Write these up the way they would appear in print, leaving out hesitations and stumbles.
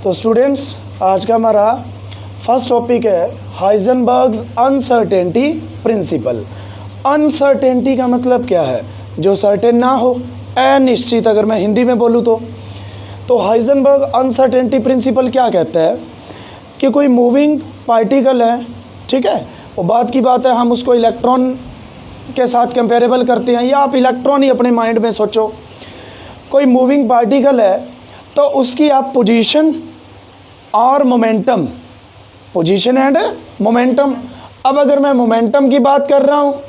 तो स्टूडेंट्स, आज का हमारा फर्स्ट टॉपिक है हाइजेनबर्ग्स अनसर्टेनिटी प्रिंसिपल। अनसर्टेनिटी का मतलब क्या है? जो सर्टेन ना हो, अनिश्चित, अगर मैं हिंदी में बोलूँ तो हाइजेनबर्ग अनसर्टेनिटी प्रिंसिपल क्या कहता है कि कोई मूविंग पार्टिकल है, ठीक है, वो बात की बात है, हम उसको इलेक्ट्रॉन के साथ कंपेरेबल करते हैं, या आप इलेक्ट्रॉन ही अपने माइंड में सोचो। कोई मूविंग पार्टिकल है तो उसकी आप पोजीशन और मोमेंटम, पोजीशन एंड मोमेंटम। अब अगर मैं मोमेंटम की बात कर रहा हूँ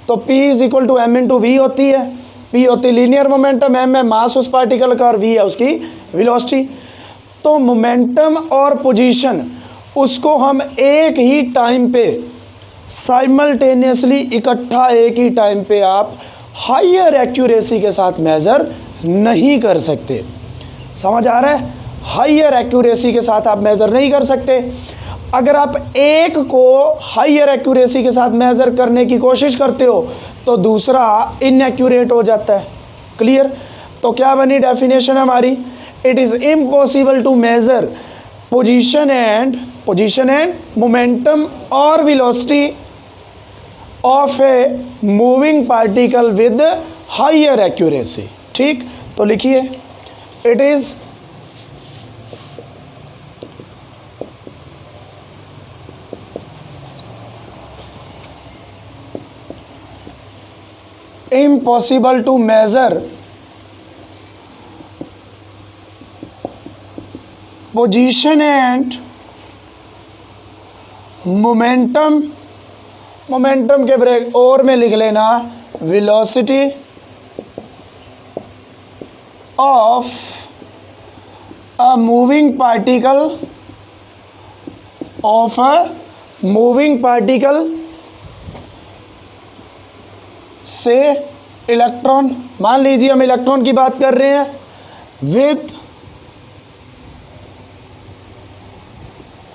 तो P is equal to M into v होती है। P होती है लीनियर मोमेंटम, M है मास उस पार्टिकल का और V है उसकी वेलोसिटी। तो मोमेंटम और पोजीशन उसको हम एक ही टाइम पे साइमल्टेनियसली इकट्ठा एक ही टाइम पे आप हायर एक्यूरेसी के साथ मेज़र नहीं कर सकते। समझ आ रहा है? हायर एक्यूरेसी के साथ आप मेज़र नहीं कर सकते। अगर आप एक को हायर एक्यूरेसी के साथ मेज़र करने की कोशिश करते हो तो दूसरा इनएक्यूरेट हो जाता है। क्लियर? तो क्या बनी डेफिनेशन हमारी? It is impossible to measure position and momentum or velocity of a moving particle with higher accuracy. ठीक, तो लिखिए, it is impossible to measure position and momentum के ब्रेक और में लिख लेना velocity of a moving particle से इलेक्ट्रॉन। मान लीजिए हम इलेक्ट्रॉन की बात कर रहे हैं विथ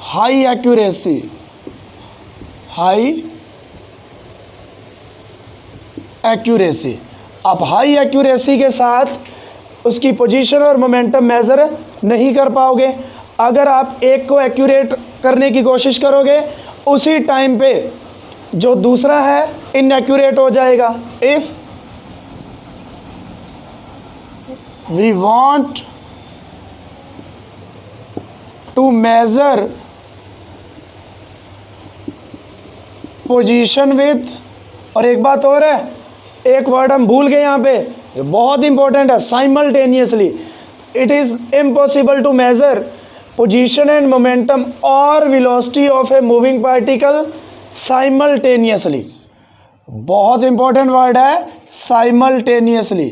हाई एक्यूरेसी। आप हाई एक्यूरेसी के साथ उसकी पोजीशन और मोमेंटम मेज़र नहीं कर पाओगे। अगर आप एक को एक्यूरेट करने की कोशिश करोगे उसी टाइम पे जो दूसरा है इनएक्यूरेट हो जाएगा। If we want to measure position with, और एक बात और है, एक वर्ड हम भूल गए यहाँ पे, ये बहुत इंपॉर्टेंट है, simultaneously. It is impossible to measure position and momentum or velocity of a moving particle simultaneously. बहुत इंपॉर्टेंट वर्ड है साइमल्टेनियसली।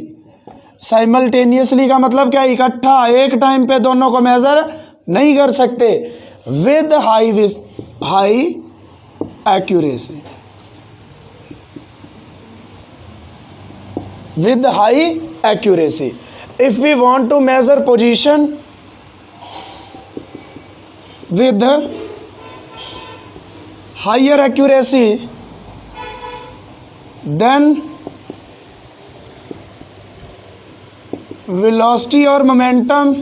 साइमल्टेनियसली का मतलब क्या? इकट्ठा एक टाइम पे दोनों को मेजर नहीं कर सकते with high accuracy. With high accuracy, if we want to measure position with higher accuracy, then velocity or momentum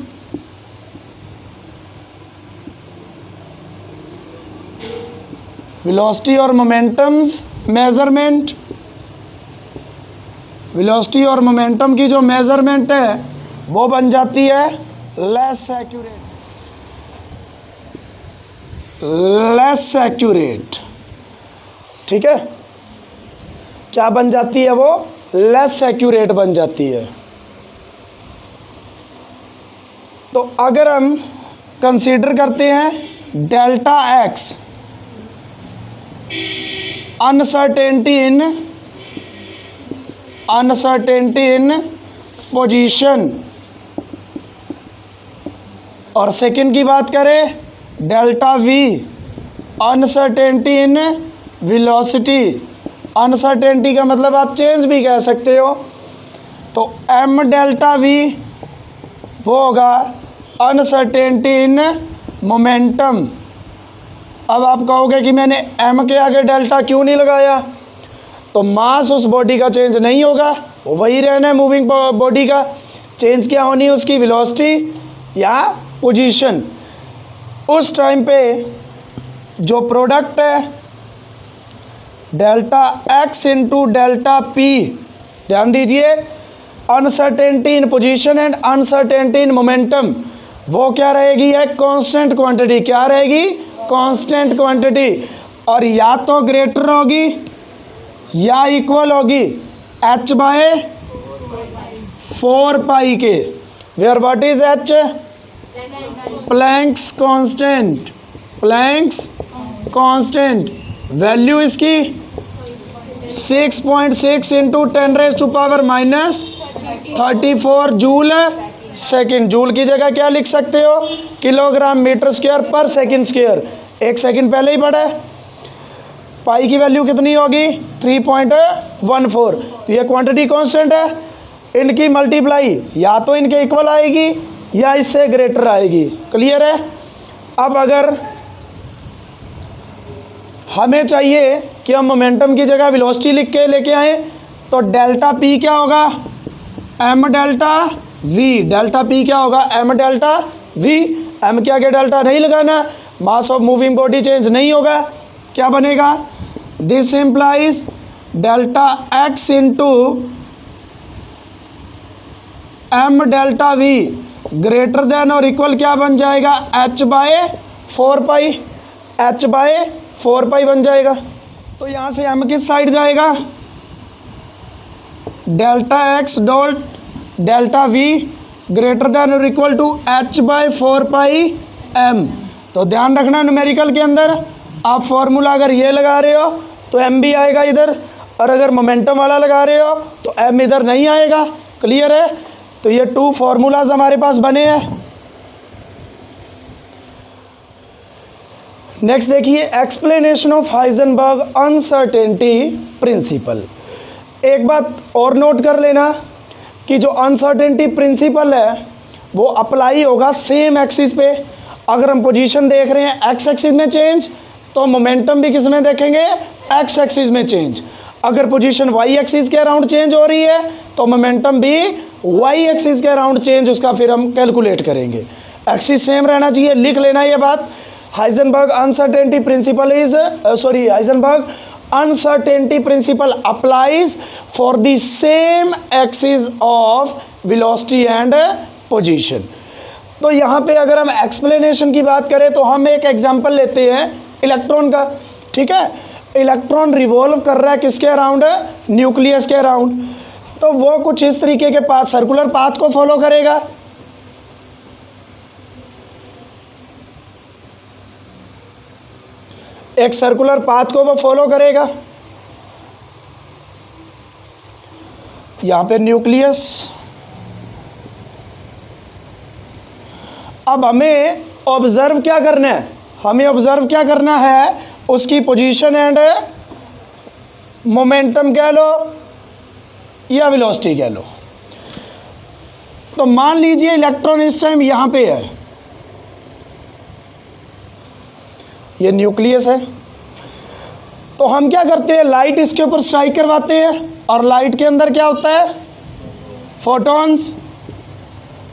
measurement, velocity और momentum की जो measurement है वो बन जाती है less accurate। ठीक है, क्या बन जाती है वो? लेस एक्यूरेट बन जाती है। तो अगर हम कंसीडर करते हैं delta x, uncertainty in position, और सेकंड की बात करें delta we, uncertainty in velocity. Uncertainty का मतलब आप चेंज भी कह सकते हो। तो एम डेल्टा वी वो होगा अनसर्टेनिटी इन मोमेंटम। अब आप कहोगे कि मैंने एम के आगे डेल्टा क्यों नहीं लगाया? तो मास उस बॉडी का चेंज नहीं होगा, वो वही रहना है मूविंग बॉडी का। चेंज क्या होनी है? उसकी वेलोसिटी या पोजीशन, उस टाइम पे जो प्रोडक्ट है delta x into delta P, ध्यान दीजिए, uncertainty in position and uncertainty in momentum, वो क्या रहेगी, एक कांस्टेंट क्वांटिटी। क्या रहेगी, कांस्टेंट क्वांटिटी, और या तो ग्रेटर होगी या इक्वल होगी h बाय 4 पाई के, where what is h, Planck's constant, Planck's constant, value इसकी 6.6 इंटू 10⁻⁻34 जूल सेकंड। जूल की जगह क्या लिख सकते हो, kilogram meter square per second square, एक सेकंड पहले ही पढ़ा है। पाई की वैल्यू कितनी होगी, 3.14। तो ये क्वांटिटी कांस्टेंट है, इनकी मल्टीप्लाई या तो इनके इक्वल आएगी या इससे ग्रेटर आएगी। क्लियर है। अब अगर हमें चाहिए कि हम मोमेंटम की जगह वेलोसिटी लिख के लेके आए, तो डेल्टा पी क्या होगा, m delta v, delta p क्या होगा, एम डेल्टा वी, एम के आगे डेल्टा नहीं लगाना, mass of moving body change नहीं होगा, क्या बनेगा, this implies delta x into m delta v greater than or equal क्या बन जाएगा, h by 4 pi, h by 4 pi बन जाएगा। तो यहाँ से m किस साइड जाएगा, delta x dot delta v greater than or equal to h by 4 pi m। तो ध्यान रखना न्यूमेरिकल के अंदर आप फॉर्मूला अगर ये लगा रहे हो तो m भी आएगा इधर, और अगर मोमेंटम वाला लगा रहे हो तो m इधर नहीं आएगा। क्लियर है। तो ये 2 फॉर्मूलाज हमारे पास बने हैं। नेक्स्ट देखिए, explanation of Heisenberg uncertainty principle. एक बात और नोट कर लेना कि जो अनसर्टेनिटी प्रिंसिपल है वो अप्लाई होगा सेम एक्सिस पे। अगर हम पोजीशन देख रहे हैं एक्स एक्सिस में चेंज, तो मोमेंटम भी किस में देखेंगे, एक्स एक्सिस में चेंज। अगर पोजीशन वाई एक्सिस के अराउंड चेंज हो रही है तो मोमेंटम भी वाई एक्सिस के अराउंड चेंज, उसका फिर हम कैलकुलेट करेंगे। एक्सिस सेम रहना चाहिए, लिख लेना ये बात। Heisenberg uncertainty principle is Heisenberg uncertainty principle applies for the same axis of velocity and position। तो यहाँ पे अगर हम एक्सप्लेनेशन की बात करें तो हम एक एग्जांपल लेते हैं इलेक्ट्रॉन का। ठीक है, इलेक्ट्रॉन रिवॉल्व कर रहा है किसके अराउंड, न्यूक्लियस के अराउंड। तो वो कुछ इस तरीके के पाथ, सर्कुलर पाथ को फॉलो करेगा। एक सर्कुलर पाथ को वो फॉलो करेगा। यहां पे न्यूक्लियस। अब हमें ऑब्जर्व क्या करना है, हमें ऑब्जर्व क्या करना है, उसकी पोजीशन एंड मोमेंटम कह लो या वेलोसिटी कह लो। तो मान लीजिए इलेक्ट्रॉन इस टाइम यहां पे है, ये न्यूक्लियस है। तो हम क्या करते हैं, लाइट इसके ऊपर स्ट्राइक करवाते हैं, और लाइट के अंदर क्या होता है, फोटॉन्स।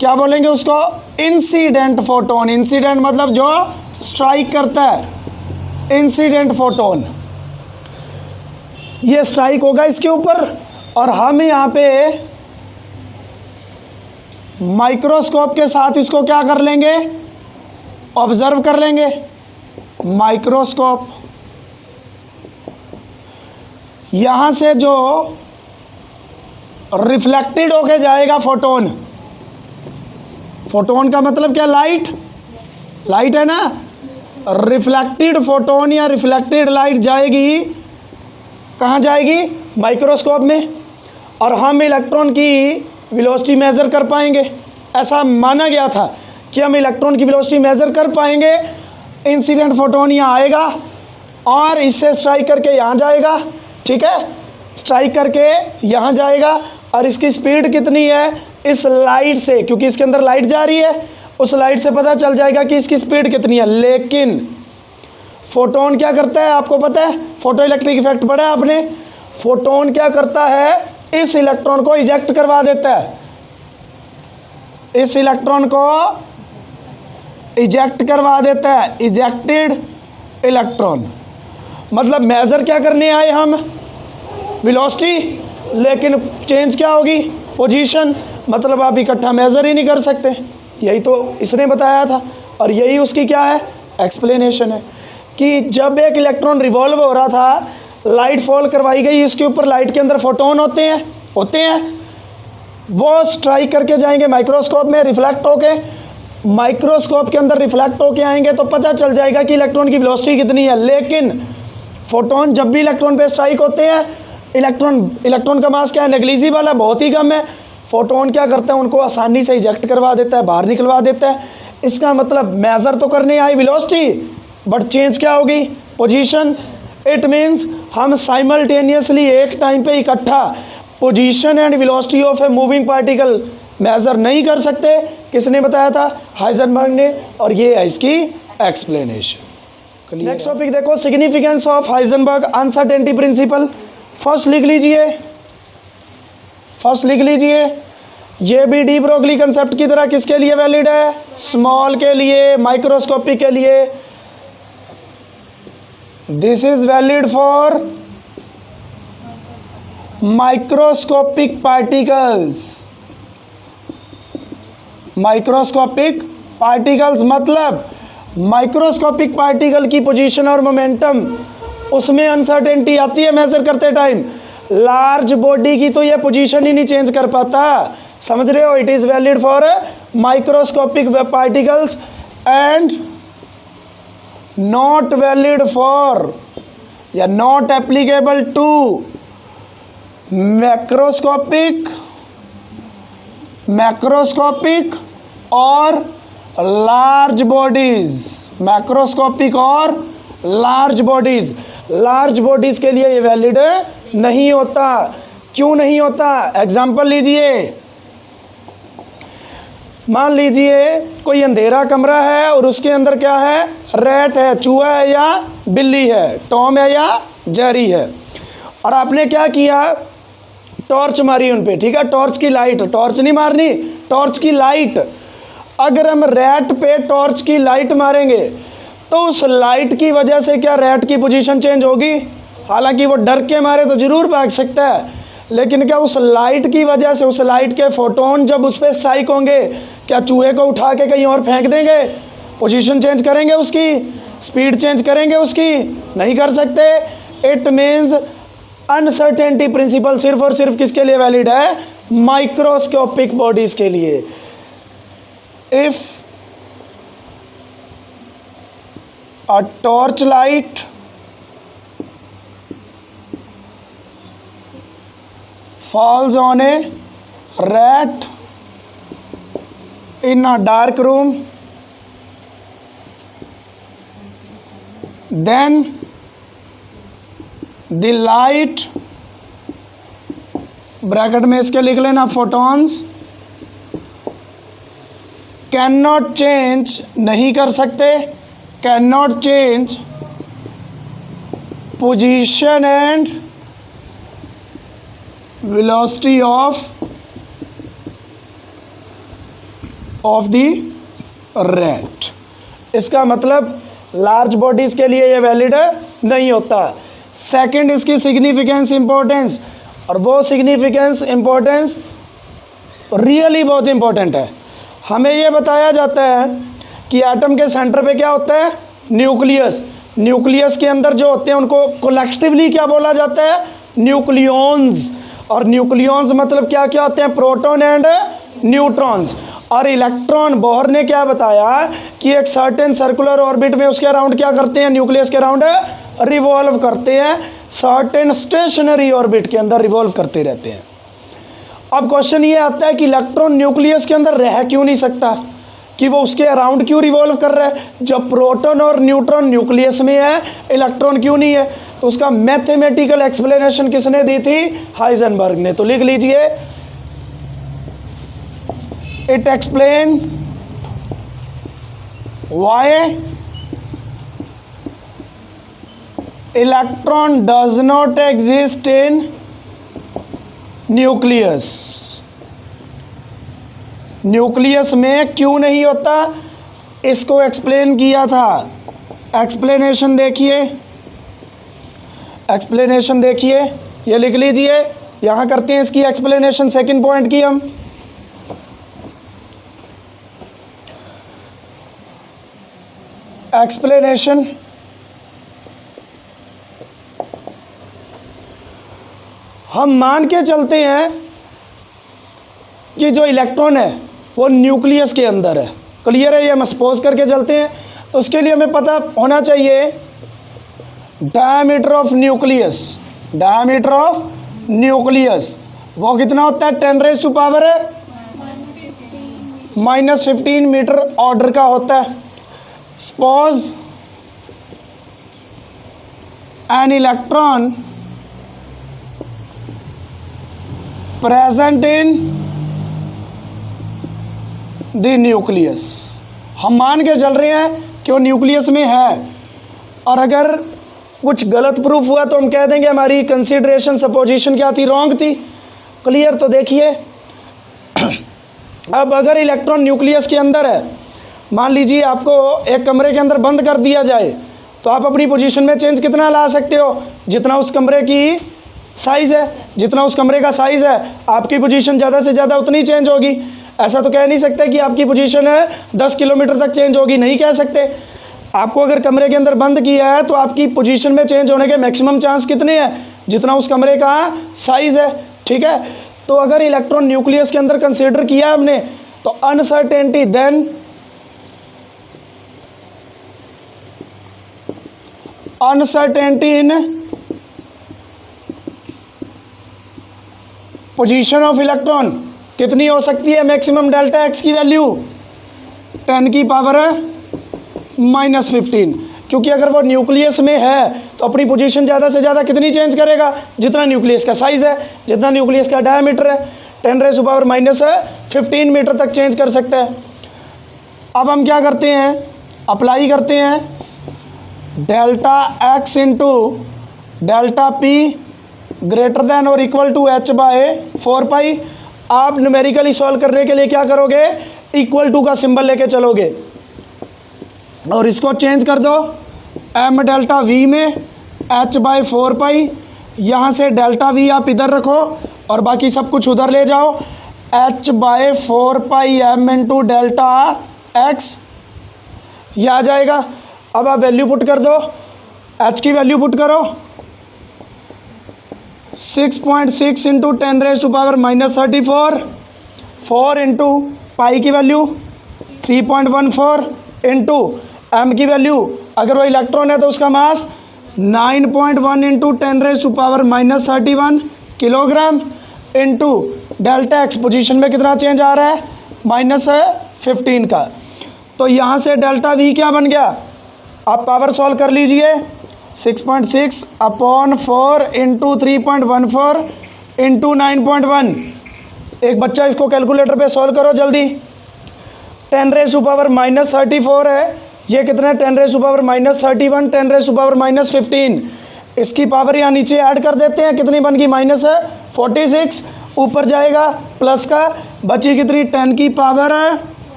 क्या बोलेंगे उसको, इंसिडेंट फोटोन। इंसिडेंट मतलब जो स्ट्राइक करता है, इंसिडेंट फोटोन। ये स्ट्राइक होगा इसके ऊपर, और हम यहाँ पे माइक्रोस्कोप के साथ इसको क्या कर लेंगे, ऑब्जर्व कर लेंगे। माइक्रोस्कोप, यहां से जो रिफ्लेक्टेड होके जाएगा फोटोन, फोटोन का मतलब क्या, लाइट, लाइट है ना। रिफ्लेक्टेड फोटोन या रिफ्लेक्टेड लाइट जाएगी, कहाँ जाएगी, माइक्रोस्कोप में, और हम इलेक्ट्रॉन की वेलोसिटी मेज़र कर पाएंगे। ऐसा माना गया था कि हम इलेक्ट्रॉन की वेलोसिटी मेज़र कर पाएंगे। इंसिडेंट फोटोन यहाँ आएगा और इससे स्ट्राइक करके यहाँ जाएगा। ठीक है, स्ट्राइक करके यहाँ जाएगा, और इसकी स्पीड कितनी है, इस लाइट से, क्योंकि इसके अंदर लाइट जा रही है, उस लाइट से पता चल जाएगा कि इसकी स्पीड कितनी है। लेकिन फोटोन क्या करता है, आपको पता है, फोटो इलेक्ट्रिक इफेक्ट पढ़ा है आपने। फोटोन क्या करता है, इस इलेक्ट्रॉन को इजेक्ट करवा देता है, इस इलेक्ट्रॉन को इजेक्ट करवा देता है, इजेक्टेड इलेक्ट्रॉन। मतलब मेज़र क्या करने आए हम, वेलोसिटी, लेकिन चेंज क्या होगी, पोजीशन। मतलब आप इकट्ठा मेज़र ही नहीं कर सकते, यही तो इसने बताया था और यही उसकी क्या है, एक्सप्लेनेशन है कि जब एक इलेक्ट्रॉन रिवॉल्व हो रहा था, लाइट फॉल करवाई गई, इसके ऊपर लाइट के अंदर फोटोन होते हैं, वो स्ट्राइक करके जाएंगे माइक्रोस्कोप में, रिफ्लेक्ट होके माइक्रोस्कोप के अंदर रिफ्लेक्ट होके आएंगे तो पता चल जाएगा कि इलेक्ट्रॉन की वेलोसिटी कितनी है। लेकिन फोटोन जब भी इलेक्ट्रॉन पे स्ट्राइक होते हैं, इलेक्ट्रॉन का मास क्या है, नेग्लिजिबल है, बहुत ही कम है। फोटोन क्या करता है, उनको आसानी से इजेक्ट करवा देता है, बाहर निकलवा देता है। इसका मतलब मेज़र तो करने आई वेलोसिटी, बट चेंज क्या होगी, पोजीशन। इट मीन्स हम साइमल्टेनियसली एक टाइम पे इकट्ठा position and velocity of a moving particle measure नहीं कर सकते। किसने बताया था, हाइजेनबर्ग ने, और ये है इसकी एक्सप्लेनेशन। नेक्स्ट टॉपिक देखो, significance of Heisenberg uncertainty principle. First लिख लीजिए, ये भी डी ब्रोगली कंसेप्ट की तरह किसके लिए वैलिड है, स्मॉल के लिए, माइक्रोस्कोपिक के लिए। This is valid for microscopic particles मतलब माइक्रोस्कोपिक पार्टिकल की पोजीशन और मोमेंटम, उसमें अनसर्टेनिटी आती है मेजर करते टाइम। लार्ज बॉडी की तो ये पोजीशन ही नहीं चेंज कर पाता, समझ रहे हो। It is valid for microscopic particles and not valid for या नॉट एप्लीकेबल टू मैक्रोस्कोपिक और लार्ज बॉडीज। मैक्रोस्कोपिक और लार्ज बॉडीज के लिए ये वैलिड नहीं होता। क्यों नहीं होता, एग्जाम्पल लीजिए। मान लीजिए कोई अंधेरा कमरा है और उसके अंदर क्या है, रैट है, चूहा है या बिल्ली है, टॉम है या जेरी है, और आपने क्या किया, टॉर्च मारी उन पे, ठीक है। टॉर्च की लाइट, टॉर्च नहीं मारनी, टॉर्च की लाइट। अगर हम रैट पे टॉर्च की लाइट मारेंगे तो उस लाइट की वजह से क्या रैट की पोजीशन चेंज होगी? हालांकि वो डर के मारे तो ज़रूर भाग सकता है, लेकिन क्या उस लाइट की वजह से, उस लाइट के फोटोन जब उस पर स्ट्राइक होंगे, क्या चूहे को उठा के कहीं और फेंक देंगे? पोजीशन चेंज करेंगे उसकी, स्पीड चेंज करेंगे उसकी? नहीं कर सकते। इट मीन्स अनसर्टेनिटी प्रिंसिपल सिर्फ और सिर्फ किसके लिए वैलिड है, माइक्रोस्कोपिक बॉडीज के लिए। If a torch light falls on a rat in a dark room, then the light, bracket में इसके लिख लेना, photons cannot change, नहीं कर सकते, cannot change position and velocity of the rat। इसका मतलब लार्ज बॉडीज के लिए ये वैलिड नहीं होता। सेकंड, इसकी सिग्निफिकेंस इंपॉर्टेंस, और वो सिग्निफिकेंस इंपॉर्टेंस रियली बहुत इंपॉर्टेंट है। हमें ये बताया जाता है कि एटम के सेंटर पे क्या होता है, न्यूक्लियस। न्यूक्लियस के अंदर जो होते हैं उनको कलेक्टिवली क्या बोला जाता है, न्यूक्लियॉन्स। और न्यूक्लियॉन्स मतलब क्या क्या होते हैं, प्रोटॉन एंड न्यूट्रॉन्स। और इलेक्ट्रॉन, बोहर ने क्या बताया कि एक सर्टेन सर्कुलर ऑर्बिट में उसके अराउंड क्या करते हैं, न्यूक्लियस के अराउंड रिवॉल्व करते हैं, सर्टेन स्टेशनरी ऑर्बिट के अंदर रिवॉल्व करते रहते हैं। अब क्वेश्चन ये आता है कि इलेक्ट्रॉन न्यूक्लियस के अंदर रह क्यों नहीं सकता, कि वो उसके अराउंड क्यों रिवॉल्व कर रहा है? जब प्रोटॉन और न्यूट्रॉन न्यूक्लियस में है, इलेक्ट्रॉन क्यों नहीं है? तो उसका मैथमेटिकल एक्सप्लेनेशन किसने दी थी, हाइजेनबर्ग ने। तो लिख लीजिए, it explains why electron does not exist in nucleus. Nucleus में क्यों नहीं होता? इसको एक्सप्लेन किया था। एक्सप्लेनेशन देखिए, एक्सप्लेनेशन देखिए, ये लिख लीजिए। यहाँ करते हैं इसकी एक्सप्लेनेशन सेकंड पॉइंट की हम। एक्सप्लेनेशन, हम मान के चलते हैं कि जो इलेक्ट्रॉन है वो न्यूक्लियस के अंदर है। क्लियर है? ये हम सपोज करके चलते हैं। तो उसके लिए हमें पता होना चाहिए diameter of nucleus. Diameter of nucleus वो कितना होता है? 10 पावर -15 मीटर ऑर्डर का होता है। Suppose an electron present in the nucleus. हम मान के चल रहे हैं कि वो न्यूक्लियस में है, और अगर कुछ गलत प्रूफ हुआ तो हम कह देंगे हमारी कंसीडरेशन सपोजिशन क्या थी? रॉन्ग थी। क्लियर? तो देखिए अब अगर इलेक्ट्रॉन न्यूक्लियस के अंदर है, मान लीजिए आपको एक कमरे के अंदर बंद कर दिया जाए, तो आप अपनी पोजीशन में चेंज कितना ला सकते हो? जितना उस कमरे की साइज़ है, जितना उस कमरे का साइज़ है, आपकी पोजीशन ज़्यादा से ज़्यादा उतनी चेंज होगी। ऐसा तो कह नहीं सकते कि आपकी पोजीशन है 10 किलोमीटर तक चेंज होगी, नहीं कह सकते। आपको अगर कमरे के अंदर बंद किया है तो आपकी पोजीशन में चेंज होने के मैक्सिमम चांस कितने हैं? जितना उस कमरे का साइज़ है। ठीक है? तो अगर इलेक्ट्रॉन न्यूक्लियस के अंदर कंसीडर किया हमने, तो uncertainty then uncertainty in position of electron कितनी हो सकती है? मैक्सिमम डेल्टा एक्स की वैल्यू 10 की पावर -15, क्योंकि अगर वो न्यूक्लियस में है तो अपनी पोजीशन ज़्यादा से ज़्यादा कितनी चेंज करेगा? जितना न्यूक्लियस का साइज़ है, जितना न्यूक्लियस का डायमीटर है, 10⁻⁻15 मीटर तक चेंज कर सकता है। अब हम क्या करते हैं? अप्लाई करते हैं delta x into delta P greater than or equal to h/4π। आप न्यूमेरिकली सॉल्व करने के लिए क्या करोगे? इक्वल टू का सिंबल लेके चलोगे और इसको चेंज कर दो m डेल्टा v में h/4π। यहाँ से डेल्टा v आप इधर रखो और बाकी सब कुछ उधर ले जाओ। h/4π m into delta x, ये आ जाएगा। अब आप वैल्यू पुट कर दो, h की वैल्यू पुट करो 6.6 इंटू 10⁻⁻34, 4 इंटू पाई की वैल्यू 3.14 इंटू एम की वैल्यू, अगर वो इलेक्ट्रॉन है तो उसका मास 9.1 into 10⁻31 kilogram into delta x. Position में कितना चेंज आ रहा है? -15 का। तो यहाँ से डेल्टा वी क्या बन गया? आप पावर सॉल्व कर लीजिए। 6.6 अपॉन 4 इंटू 3.14 इंटू 9.1। एक बच्चा इसको कैलकुलेटर पे सॉल्व करो जल्दी। 10⁻⁻34 है, ये कितना है? 10⁻⁻31, 10⁻⁻15। इसकी पावर यहाँ नीचे ऐड कर देते हैं, कितनी बन गई? -46। ऊपर जाएगा प्लस का, बची कितनी? 10 की पावर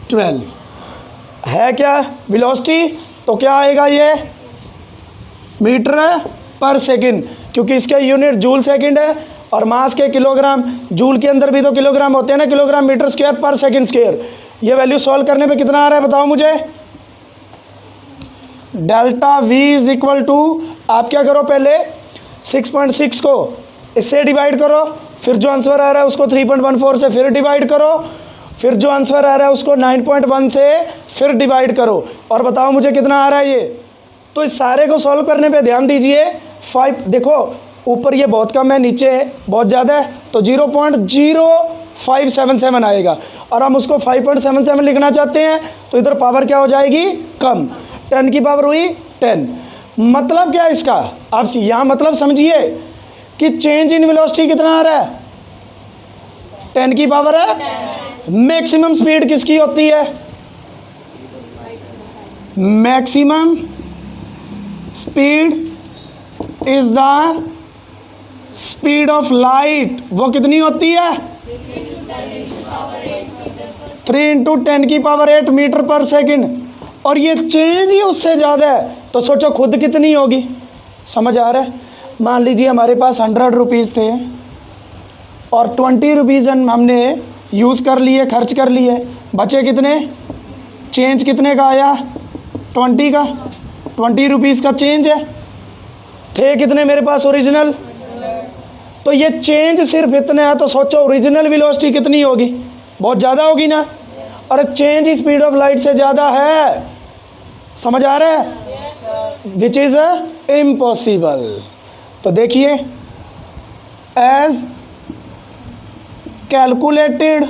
12 है क्या वेलोसिटी? तो क्या आएगा ये? मीटर पर सेकंड, क्योंकि इसका यूनिट जूल सेकंड है और मास के किलोग्राम। जूल के अंदर भी तो किलोग्राम होते हैं ना, kilogram meter square per second square. ये वैल्यू सॉल्व करने पे कितना आ रहा है बताओ मुझे? Delta v is equal to, आप क्या करो पहले 6.6 को इससे डिवाइड करो, फिर जो आंसर आ रहा है उसको 3.14 से फिर डिवाइड करो, फिर जो आंसर आ रहा है उसको 9.1 से फिर डिवाइड करो, और बताओ मुझे कितना आ रहा है ये। तो इस सारे को सॉल्व करने पे ध्यान दीजिए। 5 देखो ऊपर ये बहुत कम है, नीचे बहुत ज़्यादा है, तो 0.0577 आएगा, और हम उसको 5.77 लिखना चाहते हैं तो इधर पावर क्या हो जाएगी? कम। 10 की पावर हुई 10। मतलब क्या है इसका? आप यहाँ मतलब समझिए कि चेंज इन वेलोसिटी कितना आ रहा है? 10 की पावर है। मैक्सिमम स्पीड किसकी होती है? Maximum speed is the speed of light. वो कितनी होती है? 3 इंटू 10⁸ मीटर पर सेकंड, और ये चेंज ही उससे ज़्यादा है, तो सोचो खुद कितनी होगी। समझ आ रहा है? मान लीजिए हमारे पास 100 रुपीज़ थे और 20 रुपीज़ हमने यूज़ कर लिए, खर्च कर लिए, बचे कितने? चेंज कितने का आया? 20 का। 20 रुपीज़ का चेंज है, थे कितने मेरे पास ओरिजिनल? तो ये चेंज सिर्फ इतना है, तो सोचो ओरिजिनल वेलोसिटी कितनी होगी? बहुत ज़्यादा होगी ना। और चेंज स्पीड ऑफ लाइट से ज़्यादा है। समझ आ रहा है? Which is impossible. तो देखिए, as calculated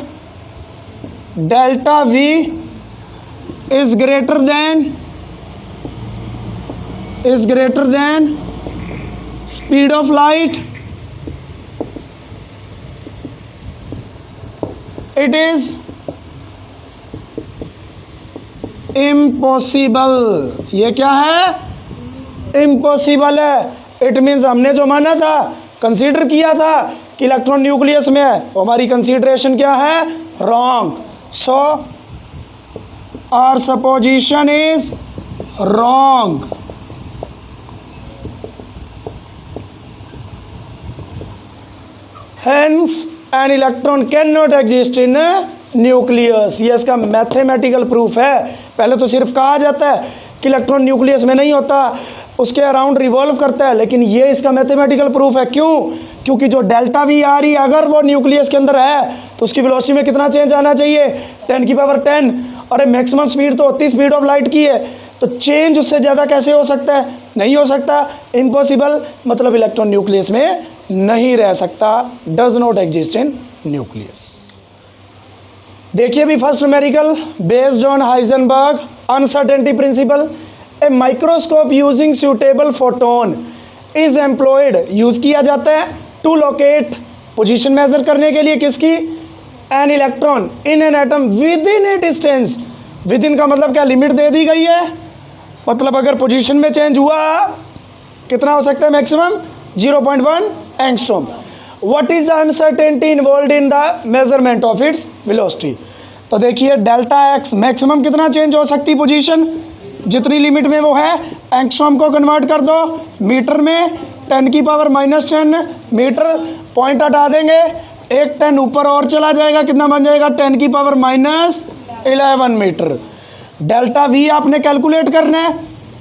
delta v is greater than speed of light, it is impossible. ये क्या है? इम्पॉसिबल है। इट मीन्स हमने जो माना था, कंसीडर किया था कि इलेक्ट्रॉन न्यूक्लियस में है, वो हमारी कंसीडरेशन क्या है? Wrong. So our supposition is wrong. Hence an electron can not exist in nucleus. ये इसका मैथमेटिकल प्रूफ है। पहले तो सिर्फ कहा जाता है कि इलेक्ट्रॉन न्यूक्लियस में नहीं होता, उसके अराउंड रिवॉल्व करता है, लेकिन ये इसका मैथमेटिकल प्रूफ है। क्यों? क्योंकि जो डेल्टा वी आ रही है, अगर वो न्यूक्लियस के अंदर है तो उसकी वेलोसिटी में कितना चेंज आना चाहिए? 10⁻10। और मैक्सिमम स्पीड तो होती स्पीड ऑफ लाइट की है, तो चेंज उससे ज़्यादा कैसे हो सकता है? नहीं हो सकता। इम्पॉसिबल मतलब इलेक्ट्रॉन न्यूक्लियस में नहीं रह सकता, does not exist in nucleus. देखिए भी first numerical based on Heisenberg uncertainty principle. A microscope using suitable photon is employed, use किया जाता है टू लोकेट, पोजीशन मेजर करने के लिए किसकी? An electron in an atom with in A distance. With in का मतलब क्या? लिमिट दे दी गई है, मतलब अगर पोजीशन में चेंज हुआ कितना हो सकता है? Maximum 0.1 angstrom. What is the uncertainty involved in the measurement of its velocity? तो देखिए डेल्टा एक्स मैक्सिमम कितना चेंज हो सकती पोजीशन? जितनी लिमिट में वो है, एंगस्ट्रॉम को कन्वर्ट कर दो मीटर में, 10⁻⁻10 मीटर, पॉइंट हटा देंगे, एक 10 ऊपर और चला जाएगा, कितना बन जाएगा? 10⁻11 मीटर। डेल्टा वी आपने कैलकुलेट करना है,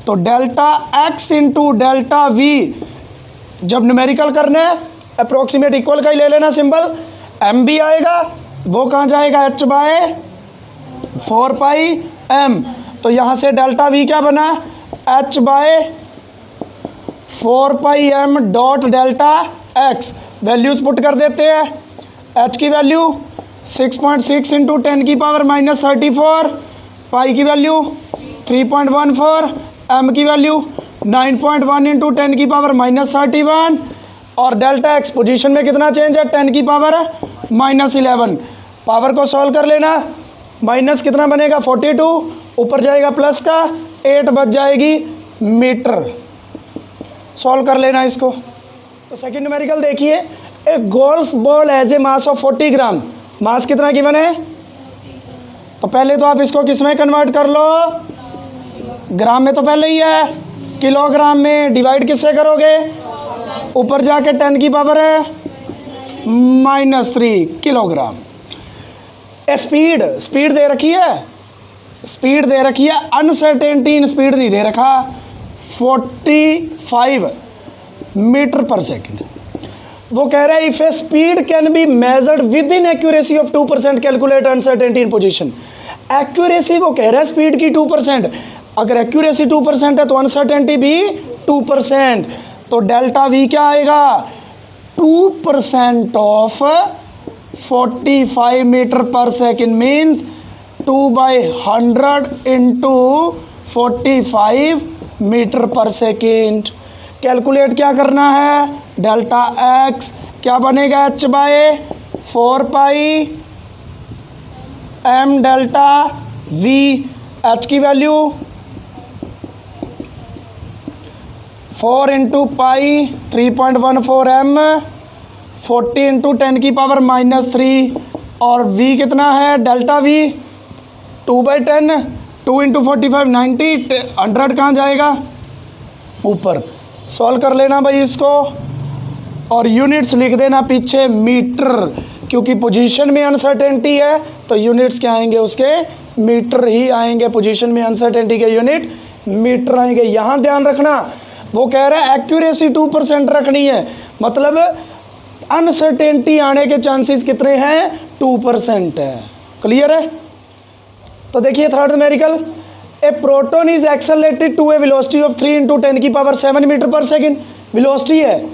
तो delta x into delta we जब न्यूमेरिकल करना है, अप्रोक्सीमेट इक्वल का ही ले लेना सिंबल। एम भी आएगा, वो कहाँ जाएगा? h/4πm। तो यहाँ से डेल्टा वी क्या बना? h/4πm dot delta x. Values put कर देते हैं। h की वैल्यू 6.6 इंटू 10⁻34, पाई की वैल्यू 3.14, m की वैल्यू 9.1 इंटू 10⁻31, और डेल्टा एक्स पोजीशन में कितना चेंज है? 10⁻11। पावर को सॉल्व कर लेना, माइनस कितना बनेगा? 42, ऊपर जाएगा प्लस का 8 बच जाएगी मीटर। सॉल्व कर लेना इसको। तो सेकंड न्यूमेरिकल देखिए, a golf ball as a mass of 40 gram. Mass कितना गिवन है? तो पहले तो आप इसको किस में कन्वर्ट कर लो? ग्राम में तो पहले ही है, किलोग्राम में डिवाइड किससे करोगे? ऊपर जाके 10⁻³ किलोग्राम। स्पीड दे रखी है, स्पीड दे रखी है, अनसर्टेनिटी इन स्पीड नहीं दे रखा, 45 मीटर पर सेकंड। वो कह रहा है if A speed can be measured with in accuracy of 2%, calculate uncertainty in position. Accuracy वो कह रहा है स्पीड की 2%, अगर एक्यूरेसी 2% है तो अनसर्टेनिटी भी 2%। तो डेल्टा वी क्या आएगा? 2% of 45 metre per second means 2/100 into 45 metre per second. Calculate क्या करना है? डेल्टा एक्स क्या बनेगा? h/4πm delta we. h की value 4 into pi 3.14 m, 40 into 10⁻³ और v कितना है डेल्टा v 2/10, 2 × 45 90, 100 कहाँ जाएगा ऊपर। सॉल्व कर लेना भाई इसको और यूनिट्स लिख देना पीछे मीटर, क्योंकि पोजीशन में अनसर्टेनिटी है तो यूनिट्स क्या आएंगे उसके मीटर ही आएंगे। पोजीशन में अनसर्टेनिटी के यूनिट मीटर आएंगे। यहाँ ध्यान रखना वो कह रहा है एक्यूरेसी 2% रखनी है, मतलब अनसर्टेनिटी आने के चांसेस कितने हैं 2% है। क्लियर है। तो देखिए third numerical, a proton is accelerated to a velocity of 3 × 10⁻⁷ meter per second velocity है,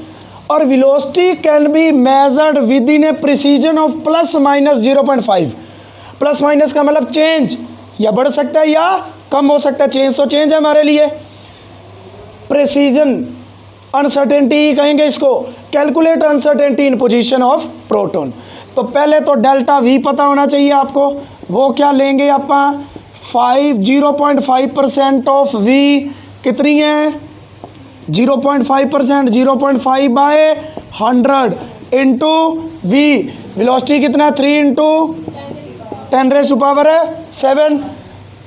और velocity can be measured within a precision of ±0.5। Plus minus का मतलब चेंज, या बढ़ सकता है या कम हो सकता है। चेंज तो चेंज है हमारे लिए, प्रिसीजन अनसर्टेनिटी कहेंगे इसको। Calculate uncertainty in position of proton. तो पहले तो डेल्टा वी पता होना चाहिए आपको, वो क्या लेंगे आप 0.5% ऑफ वी कितनी है 0.5%, 0.5/100 इंटू वी। वेलोसिटी कितना है 3 × 10⁻⁷।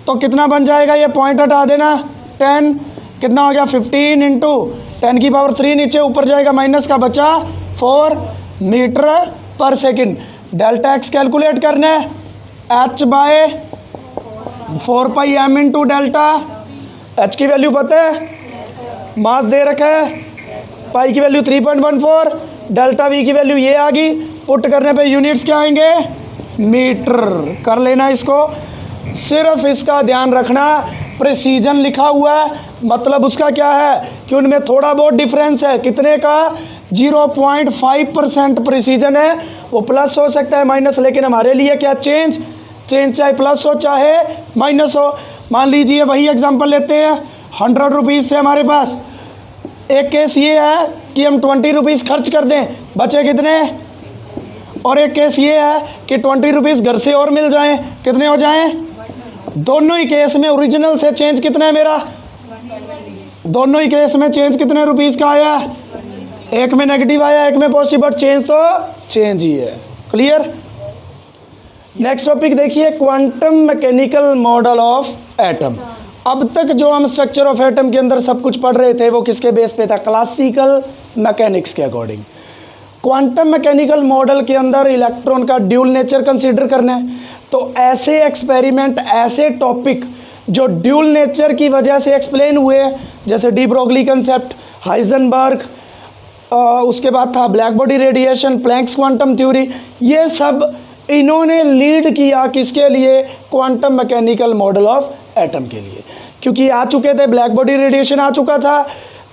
तो कितना बन जाएगा, ये पॉइंट हटा देना 10, कितना हो गया 15 × 10⁻³ नीचे, ऊपर जाएगा माइनस का बचा 4 metre per second. Delta x calculate करना है, h/4πm × डेल्टा। एच की वैल्यू पता है, मास दे रखा है, पाई की वैल्यू 3.14, डेल्टा वी की वैल्यू ये आ गई। पुट करने पे यूनिट्स क्या आएंगे मीटर। कर लेना इसको, सिर्फ इसका ध्यान रखना प्रिसीजन लिखा हुआ है, मतलब उसका क्या है कि उनमें थोड़ा बहुत डिफरेंस है। कितने का 0.5% प्रिसीजन है, वो प्लस हो सकता है माइनस, लेकिन हमारे लिए क्या चेंज चाहे प्लस हो चाहे माइनस हो। मान लीजिए वही एग्जांपल लेते हैं, 100 रुपीज़ थे हमारे पास। एक केस ये है कि हम 20 रुपीज़ खर्च कर दें, बचे कितने, और एक केस ये है कि 20 रुपीज़ घर से और मिल जाएं, कितने हो जाएं। दोनों ही केस में ओरिजिनल से चेंज कितना है मेरा, दोनों ही केस में चेंज कितने रुपीज़ का आया, एक में नेगेटिव आया एक में पॉजिटिव, बट चेंज तो चेंज ही है। क्लियर। नेक्स्ट टॉपिक देखिए, quantum mechanical model of atom. अब तक जो हम स्ट्रक्चर ऑफ एटम के अंदर सब कुछ पढ़ रहे थे वो किसके बेस पे था, क्लासिकल मैकेनिक्स के अकॉर्डिंग। क्वांटम मैकेनिकल मॉडल के अंदर इलेक्ट्रॉन का ड्यूल नेचर कंसीडर करना है। तो ऐसे एक्सपेरिमेंट, ऐसे टॉपिक जो ड्यूल नेचर की वजह से एक्सप्लेन हुए, जैसे डी ब्रोगली कंसेप्ट, हाइजेनबर्ग, उसके बाद था black body radiation, Planck's quantum theory, ये सब इन्होंने लीड किया किसके लिए, quantum mechanical model of atom के लिए। क्योंकि आ चुके थे, ब्लैक बॉडी रेडिएशन आ चुका था,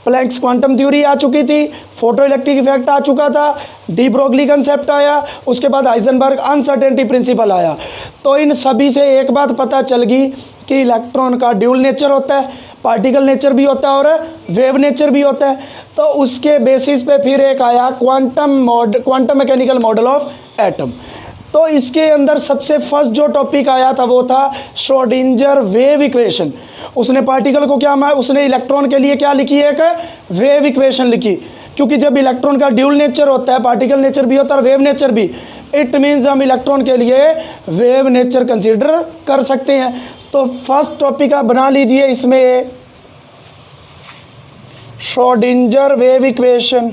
प्लैंक्स क्वांटम थ्योरी आ चुकी थी, फोटो इलेक्ट्रिक इफेक्ट आ चुका था, डी ब्रोगली कंसेप्ट आया, उसके बाद हाइजेनबर्ग अनसर्टेनिटी प्रिंसिपल आया। तो इन सभी से एक बात पता चल गई कि इलेक्ट्रॉन का ड्यूल नेचर होता है, पार्टिकल नेचर भी होता है और वेव नेचर भी होता है। तो उसके बेसिस पे फिर एक आया quantum mechanical model of atom. तो इसके अंदर सबसे फर्स्ट जो टॉपिक आया था वो था श्रोडिंजर वेव इक्वेशन। उसने पार्टिकल को क्या माना, उसने इलेक्ट्रॉन के लिए क्या लिखी, एक वेव इक्वेशन लिखी। क्योंकि जब इलेक्ट्रॉन का ड्यूल नेचर होता है, पार्टिकल नेचर भी होता है और वेव नेचर भी, इट मीन्स हम इलेक्ट्रॉन के लिए वेव नेचर कंसीडर कर सकते हैं। तो फर्स्ट टॉपिक आप बना लीजिए इसमें, श्रोडिंजर वेव इक्वेशन।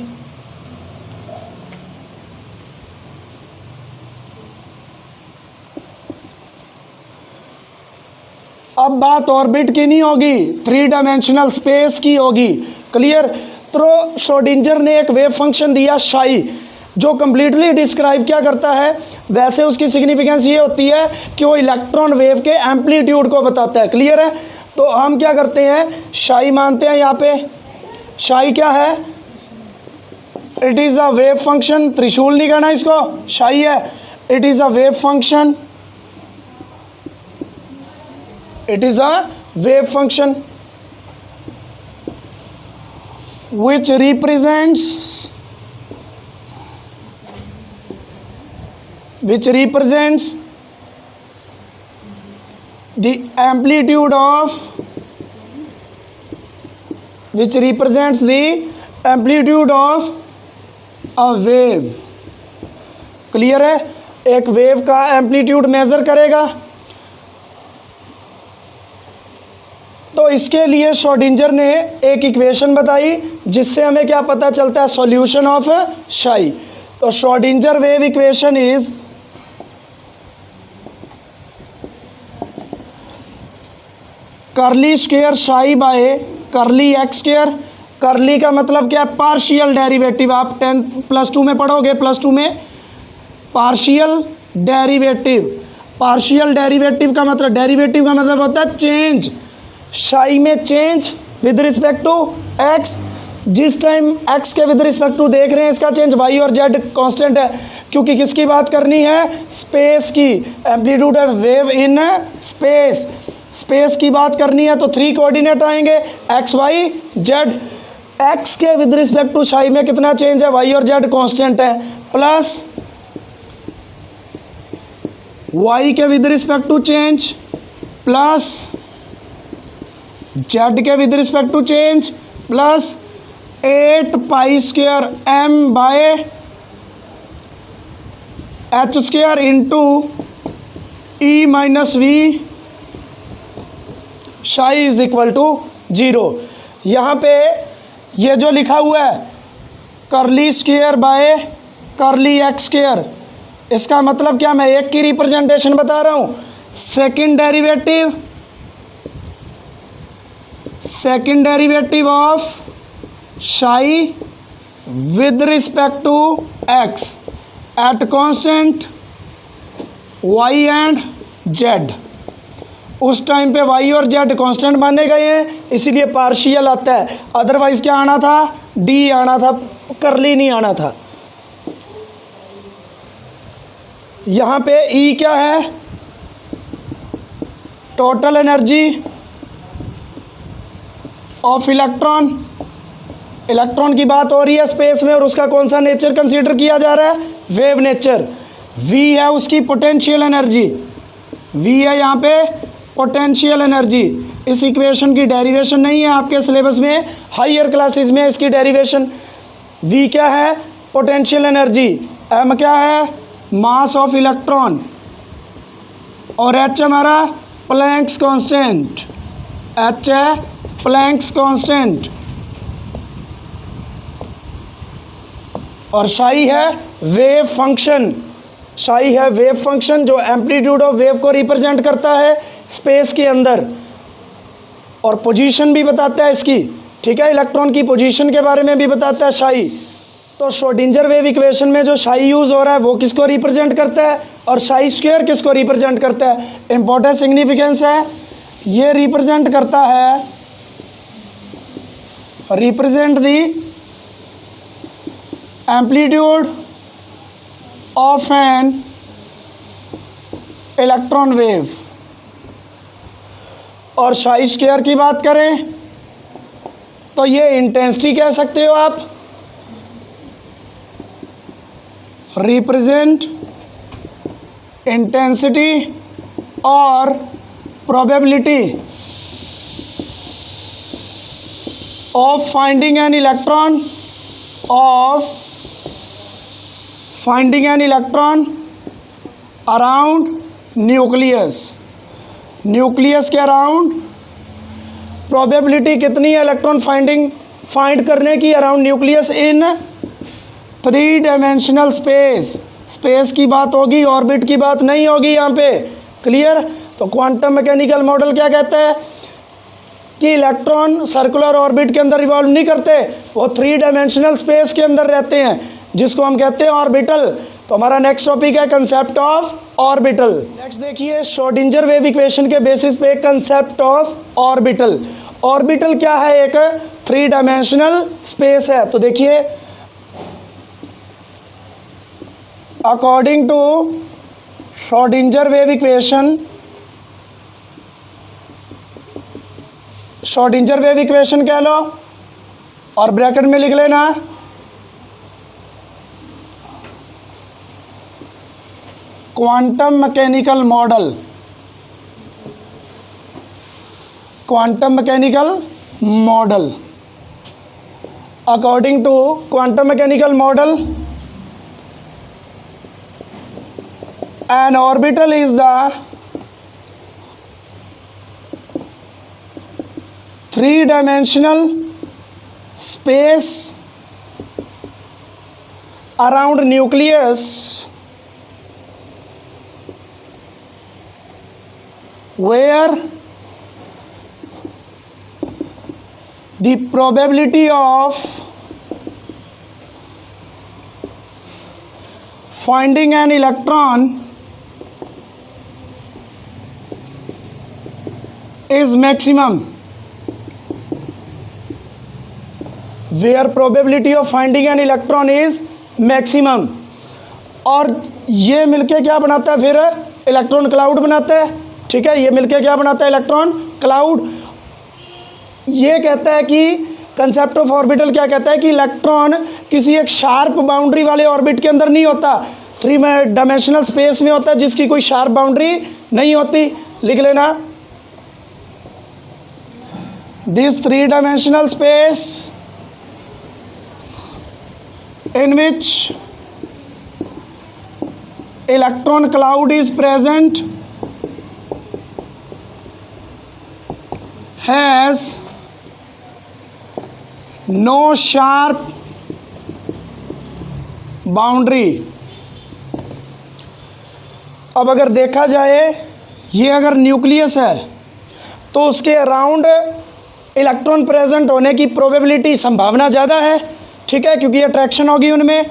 अब बात ऑर्बिट की नहीं होगी, 3 डायमेंशनल स्पेस की होगी। क्लियर। तो श्रोडिंजर ने एक वेव फंक्शन दिया शाई, जो कंप्लीटली डिस्क्राइब क्या करता है, वैसे उसकी सिग्निफिकेंस ये होती है कि वो इलेक्ट्रॉन वेव के एम्पलीट्यूड को बताता है। क्लियर है। तो हम क्या करते हैं, शाई मानते हैं। यहाँ पे शाई क्या है, it is a wave function, त्रिशूल नहीं कहना इसको, शाई है। It is a wave function, it is a wave function which represents the amplitude of a wave। Clear है। एक वेव का एम्पलीट्यूड मेज़र करेगा। तो इसके लिए श्रोडिंगर ने एक इक्वेशन बताई जिससे हमें क्या पता चलता है, सॉल्यूशन ऑफ शाई। तो Schrodinger wave equation is curly square psi by curly x square. Curly का मतलब क्या है, पार्शियल डेरिवेटिव। आप 10+2 में पढ़ोगे, +2 में पार्शियल डेरिवेटिव। पार्शियल डेरिवेटिव का मतलब होता है चेंज। शाई में change with respect to x. जिस टाइम एक्स के विद रिस्पेक्ट टू देख रहे हैं, इसका चेंज वाई और जेड कांस्टेंट है, क्योंकि किसकी बात करनी है, स्पेस की। Amplitude of wave in space, space की बात करनी है। तो 3 कोऑर्डिनेट आएंगे, एक्स वाई जेड। एक्स के विद रिस्पेक्ट टू शाई में कितना चेंज है, वाई और जेड कांस्टेंट है, प्लस वाई के with respect to change plus z के with respect to change plus 8 pi square m by h square into e minus v psi is equal to 0। यहाँ पे ये जो लिखा हुआ है curly square by curly x square, इसका मतलब क्या, मैं एक की रिप्रेजेंटेशन बता रहा हूँ। Second derivative of psi with respect to x at constant y and z. उस टाइम पे वाई और जेड कांस्टेंट माने गए हैं, इसीलिए पार्शियल आता है। अदरवाइज क्या आना था, डी आना था, कर्ली नहीं आना था। यहाँ पे ई क्या है, total energy of electron. Electron की बात हो रही है स्पेस में, और उसका कौन सा नेचर कंसीडर किया जा रहा है, वेव नेचर। वी है उसकी पोटेंशियल एनर्जी, वी है यहाँ पे पोटेंशियल एनर्जी। इस इक्वेशन की डेरिवेशन नहीं है आपके सिलेबस में, हायर क्लासेस में इसकी डेरिवेशन। वी क्या है, पोटेंशियल एनर्जी। एम क्या है, मास ऑफ इलेक्ट्रॉन। और एच हमारा प्लैंक्स कांस्टेंट, एच है प्लैंक्स कांस्टेंट। और शाई है वेव फंक्शन। शाई है वेव फंक्शन जो एम्पलीट्यूड ऑफ वेव को रिप्रेजेंट करता है स्पेस के अंदर, और पोजीशन भी बताता है इसकी, ठीक है, इलेक्ट्रॉन की पोजीशन के बारे में भी बताता है शाई। तो श्रोडिंगर वेव इक्वेशन में जो शाई यूज़ हो रहा है वो किसको रिप्रेजेंट करता है, और शाई स्क्वायर किसको रिप्रेजेंट करता है। इंपॉर्टेंट सिग्निफिकेंस है, ये रिप्रेजेंट करता है, represent the amplitude of an electron wave. और शाई स्क्वायर की बात करें तो ये इंटेंसिटी कह सकते हो आप, रिप्रेजेंट इंटेंसिटी और probability of finding an electron, around nucleus. Nucleus के अराउंड प्रोबेबिलिटी कितनी है इलेक्ट्रॉन फाइंड करने की, around nucleus in 3 dimensional space की बात होगी, ऑर्बिट की बात नहीं होगी यहाँ पे, क्लियर। तो क्वांटम मैकेनिकल मॉडल क्या कहता है कि इलेक्ट्रॉन सर्कुलर ऑर्बिट के अंदर रिवॉल्व नहीं करते, वो 3 डायमेंशनल स्पेस के अंदर रहते हैं, जिसको हम कहते हैं ऑर्बिटल। तो हमारा नेक्स्ट टॉपिक है कंसेप्ट ऑफ ऑर्बिटल। नेक्स्ट देखिए, श्रोडिंगर वेव इक्वेशन के बेसिस पे कंसेप्ट ऑफ ऑर्बिटल। ऑर्बिटल क्या है, एक 3 डायमेंशनल स्पेस है। तो देखिए, according to Schrodinger wave equation, Schrodinger wave equation कह लो और ब्रैकेट में लिख लेना quantum mechanical model. Quantum mechanical model, according to quantum mechanical model An orbital is the three-dimensional space around nucleus where the probability of finding an electron is maximum. Where probability of finding an electron is maximum. और ये मिलके क्या बनाता है फिर? Electron cloud बनाता है। ठीक है, ये मिलके क्या बनाता है? Electron cloud. ये कहता है कि कंसेप्ट ऑफ ऑर्बिटल क्या कहता है कि इलेक्ट्रॉन किसी एक शार्प बाउंड्री वाले ऑर्बिट के अंदर नहीं होता, थ्री डायमेंशनल स्पेस में होता है जिसकी कोई शार्प बाउंड्री नहीं होती। लिख लेना, this three dimensional space in which electron cloud is present has no sharp boundary। अब अगर देखा जाए ये अगर न्यूक्लियस है तो उसके अराउंड इलेक्ट्रॉन प्रेजेंट होने की प्रोबेबिलिटी, संभावना ज़्यादा है। ठीक है, क्योंकि अट्रैक्शन होगी उनमें,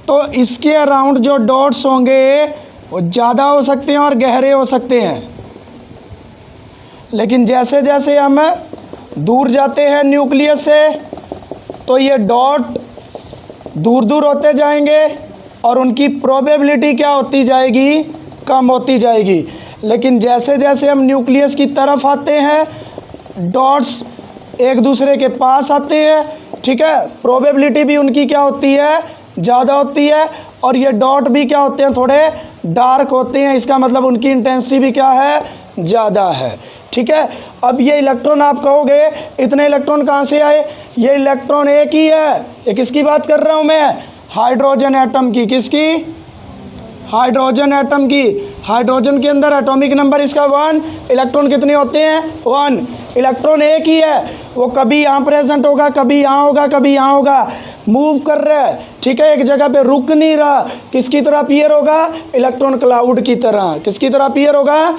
तो इसके अराउंड जो डॉट्स होंगे वो ज़्यादा हो सकते हैं और गहरे हो सकते हैं। लेकिन जैसे जैसे हम दूर जाते हैं न्यूक्लियस से तो ये डॉट दूर दूर होते जाएंगे और उनकी प्रोबेबिलिटी क्या होती जाएगी? कम होती जाएगी। लेकिन जैसे जैसे हम न्यूक्लियस की तरफ आते हैं डॉट्स एक दूसरे के पास आते हैं। ठीक है, प्रोबेबिलिटी भी उनकी क्या होती है? ज़्यादा होती है। और ये डॉट भी क्या होते हैं? थोड़े डार्क होते हैं। इसका मतलब उनकी इंटेंसिटी भी क्या है? ज़्यादा है। ठीक है, अब ये इलेक्ट्रॉन आप कहोगे इतने इलेक्ट्रॉन कहाँ से आए? ये इलेक्ट्रॉन एक ही है। ये किसकी बात कर रहा हूँ मैं? हाइड्रोजन एटम की। किसकी? हाइड्रोजन एटम की। हाइड्रोजन के अंदर एटॉमिक नंबर इसका 1, इलेक्ट्रॉन कितने होते हैं? 1। इलेक्ट्रॉन एक ही है, वो कभी यहाँ प्रेजेंट होगा, कभी यहाँ होगा, कभी यहाँ होगा, मूव कर रहा है। ठीक है, एक जगह पे रुक नहीं रहा। किसकी तरह अपीयर होगा? इलेक्ट्रॉन क्लाउड की तरह। किसकी तरह अपीयर होगा?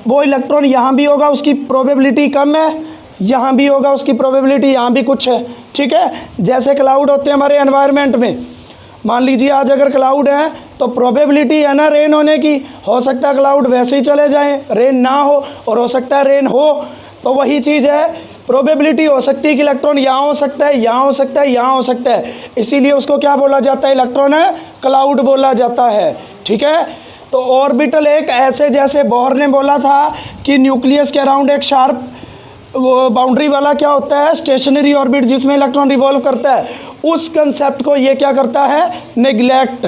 वो इलेक्ट्रॉन यहाँ भी होगा, उसकी प्रोबेबिलिटी कम है, यहाँ भी होगा, उसकी प्रोबेबिलिटी यहाँ भी कुछ है। ठीक है, जैसे क्लाउड होते हैं हमारे एनवायरनमेंट में। मान लीजिए आज अगर क्लाउड है तो प्रोबेबिलिटी है ना रेन होने की, हो सकता है क्लाउड वैसे ही चले जाएं, रेन ना हो, और हो सकता है रेन हो। तो वही चीज़ है, प्रोबेबिलिटी हो सकती है कि इलेक्ट्रॉन यहाँ हो सकता है, यहाँ हो सकता है, यहाँ हो सकता है। इसीलिए उसको क्या बोला जाता है? इलेक्ट्रॉन क्लाउड बोला जाता है। ठीक है, तो ऑर्बिटल एक ऐसे, जैसे बोहर ने बोला था कि न्यूक्लियस के अराउंड एक शार्प वो बाउंड्री वाला क्या होता है? स्टेशनरी ऑर्बिट जिसमें इलेक्ट्रॉन रिवॉल्व करता है, उस कंसेप्ट को ये क्या करता है? नेग्लेक्ट।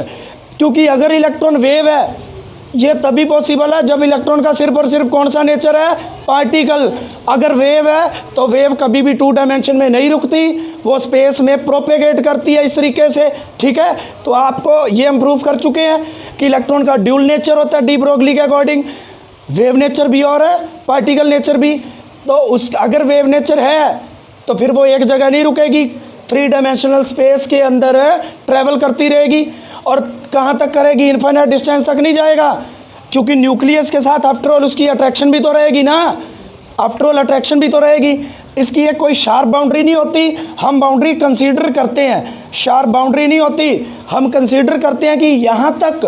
क्योंकि अगर इलेक्ट्रॉन वेव है ये तभी पॉसिबल है जब इलेक्ट्रॉन का सिर्फ और सिर्फ कौन सा नेचर है? पार्टिकल। अगर वेव है तो वेव कभी भी 2 डायमेंशन में नहीं रुकती, वो स्पेस में प्रोपेगेट करती है इस तरीके से। ठीक है, तो आपको ये हम प्रूव कर चुके हैं कि इलेक्ट्रॉन का ड्यूल नेचर होता है डी ब्रोगली के अकॉर्डिंग, वेव नेचर भी और है, पार्टिकल नेचर भी। तो उस अगर वेव नेचर है तो फिर वो एक जगह नहीं रुकेगी, 3 डायमेंशनल स्पेस के अंदर ट्रैवल करती रहेगी। और कहाँ तक करेगी? इन्फिनिट डिस्टेंस तक नहीं जाएगा, क्योंकि न्यूक्लियस के साथ आफ्टर ऑल उसकी अट्रैक्शन भी तो रहेगी ना, आफ्टर ऑल अट्रैक्शन भी तो रहेगी। इसकी एक कोई शार्प बाउंड्री नहीं होती। हम बाउंड्री कंसीडर करते हैं, शार्प बाउंड्री नहीं होती। हम कंसीडर करते हैं कि यहाँ तक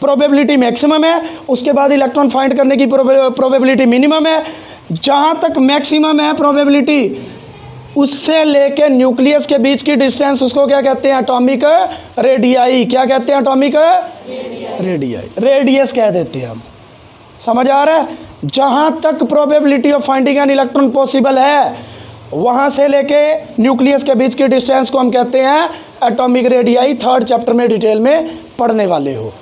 प्रोबेबिलिटी मैक्सिमम है, उसके बाद इलेक्ट्रॉन फाइंड करने की प्रोबेबिलिटी मिनिमम है। जहाँ तक मैक्सिमम है प्रोबेबिलिटी, उससे लेके न्यूक्लियस के बीच की डिस्टेंस, उसको क्या कहते हैं? Atomic radii. क्या कहते हैं? एटॉमिक रेडियाई, रेडियस कह देते हैं हम। समझ आ रहा है? जहाँ तक probability of finding an electron possible है, वहाँ से लेके न्यूक्लियस के बीच की डिस्टेंस को हम कहते हैं एटॉमिक रेडियाई। 3rd चैप्टर में डिटेल में पढ़ने वाले हो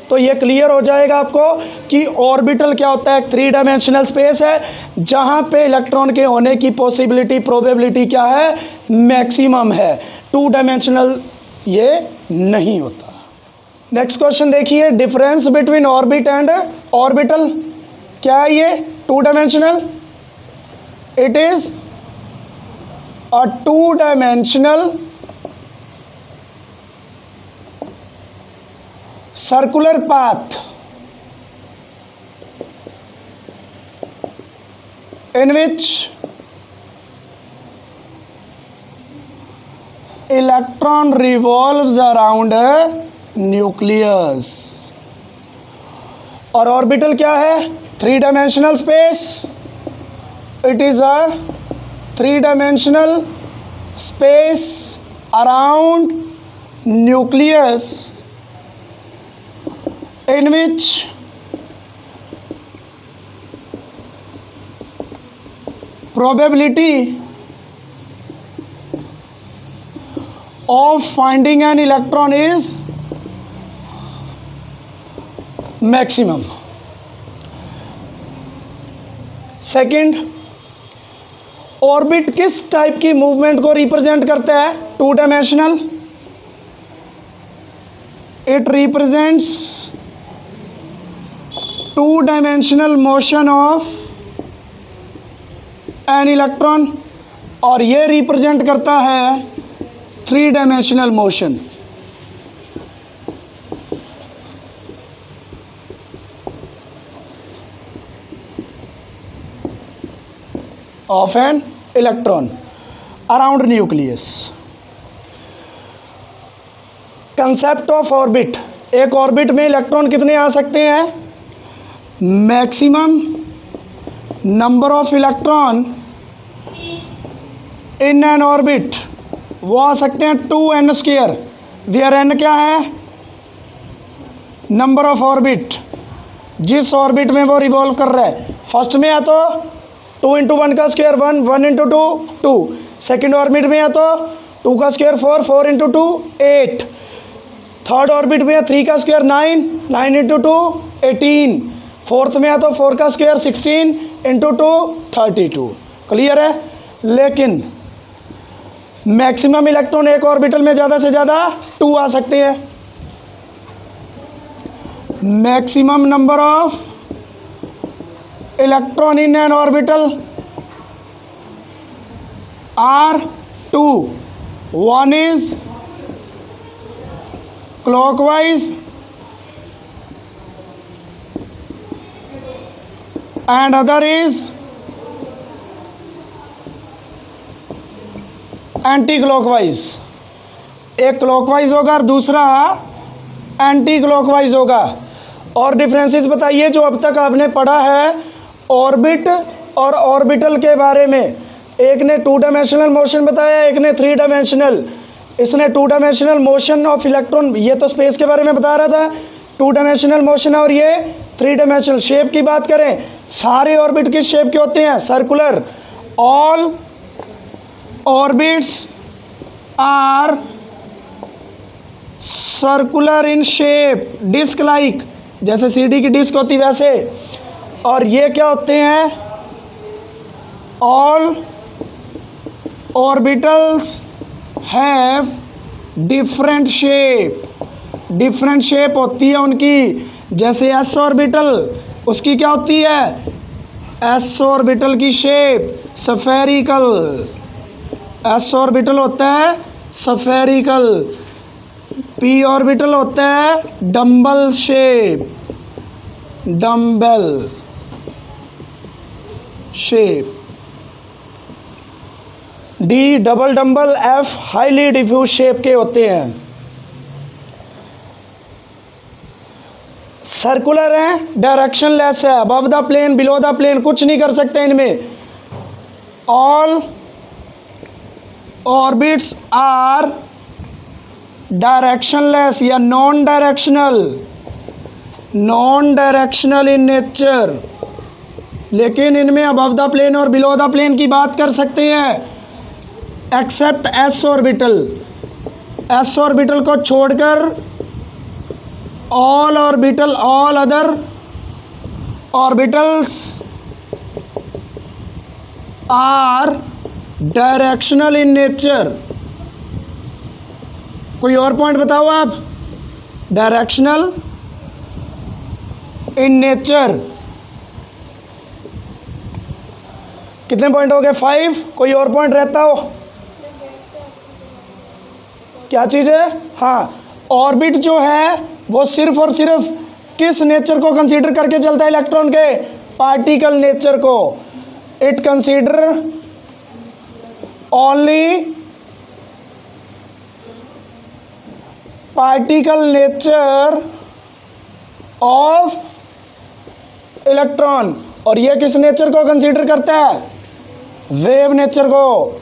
तो ये क्लियर हो जाएगा आपको कि ऑर्बिटल क्या होता है। 3 डायमेंशनल स्पेस है जहाँ पे इलेक्ट्रॉन के होने की पॉसिबिलिटी, प्रोबेबिलिटी क्या है? मैक्सिमम है। 2 डायमेंशनल ये नहीं होता। नेक्स्ट क्वेश्चन देखिए, difference between orbit and orbital. क्या है ये? Two dimensional, it is a two dimensional circular path in which electron revolves around a nucleus। और ऑर्बिटल क्या है? Three dimensional space, it is a three dimensional space around nucleus in which probability of finding an electron is maximum। Second, orbit किस type की movement को represent करता है? Two dimensional, it represents two dimensional motion of an electron, और ये represent करता है three dimensional motion of an electron around nucleus. Concept of orbit, एक ऑर्बिट में इलेक्ट्रॉन कितने आ सकते हैं? Maximum number of electron in N orbit वो आ सकते हैं 2n², वेयर n क्या है? नंबर ऑफ ऑर्बिट जिस ऑर्बिट में वो रिवॉल्व कर रहा है। फर्स्ट में है तो 2 × 1 का स्क्वायर 1, 1 × 2 2। सेकेंड ऑर्बिट में है तो 2 का स्क्वायर 4, 4 × 2 8। थर्ड ऑर्बिट में है 3 का स्क्वायर 9, 9 × 2 18। फोर्थ में है तो 4 का स्क्वायर 16 × 2 32। क्लियर है? लेकिन मैक्सिमम इलेक्ट्रॉन एक ऑर्बिटल में ज़्यादा से ज़्यादा 2 आ सकते हैं। Maximum number of electron in an orbital are 2। One is clockwise and other is anti clockwise. एक क्लॉकवाइज होगा और दूसरा एंटी क्लॉकवाइज होगा। और डिफरेंसेस बताइए जो अब तक आपने पढ़ा है ऑर्बिट और ऑर्बिटल के बारे में। एक ने टू डायमेंशनल मोशन बताया, एक ने थ्री डायमेंशनल। इसने two dimensional motion of electron, ये तो स्पेस के बारे में बता रहा था, टू डायमेंशनल मोशन है, और ये थ्री डायमेंशनल। शेप की बात करें, सारे ऑर्बिट किस शेप के होते हैं? Circular. All orbits are circular in shape, disc like, जैसे सीडी की डिस्क होती वैसे। और ये क्या होते हैं? All orbitals have different shape. Different shape होती है उनकी। जैसे एस ऑर्बिटल, उसकी क्या होती है? एस ऑर्बिटल की शेप स्फेरिकल। एस ऑर्बिटल होता है स्फेरिकल। पी ऑर्बिटल होता है dumbbell shape, dumbbell shape. D double dumbbell, f highly diffuse shape के होते हैं। सर्कुलर है, डायरेक्शन लेस है, above the plane below the plane, कुछ नहीं कर सकते इनमें। ऑल ऑर्बिट्स आर डायरेक्शनलेस या non directional, non directional in nature, लेकिन इनमें अबव द प्लेन और बिलो द प्लेन की बात कर सकते हैं। Except s orbital, s orbital को छोड़कर all orbital, all other orbitals are directional in nature. कोई और पॉइंट बताओ आप? Directional in nature. कितने पॉइंट हो गए? 5। कोई और पॉइंट रहता हो? क्या चीज़ है? हाँ, ऑर्बिट जो है वो सिर्फ और सिर्फ किस नेचर को कंसीडर करके चलता है इलेक्ट्रॉन के? पार्टिकल नेचर को। It consider only particle nature of electron. और ये किस नेचर को कंसीडर करता है? वेव नेचर को।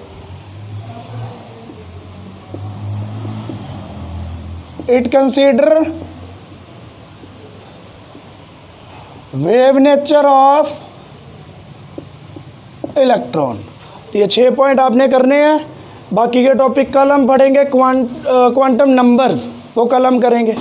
It consider wave nature of electron. तो ये 6 पॉइंट आपने करने हैं। बाकी के टॉपिक कल हम पढ़ेंगे, क्वांटम नंबर्स, वो कल हम करेंगे।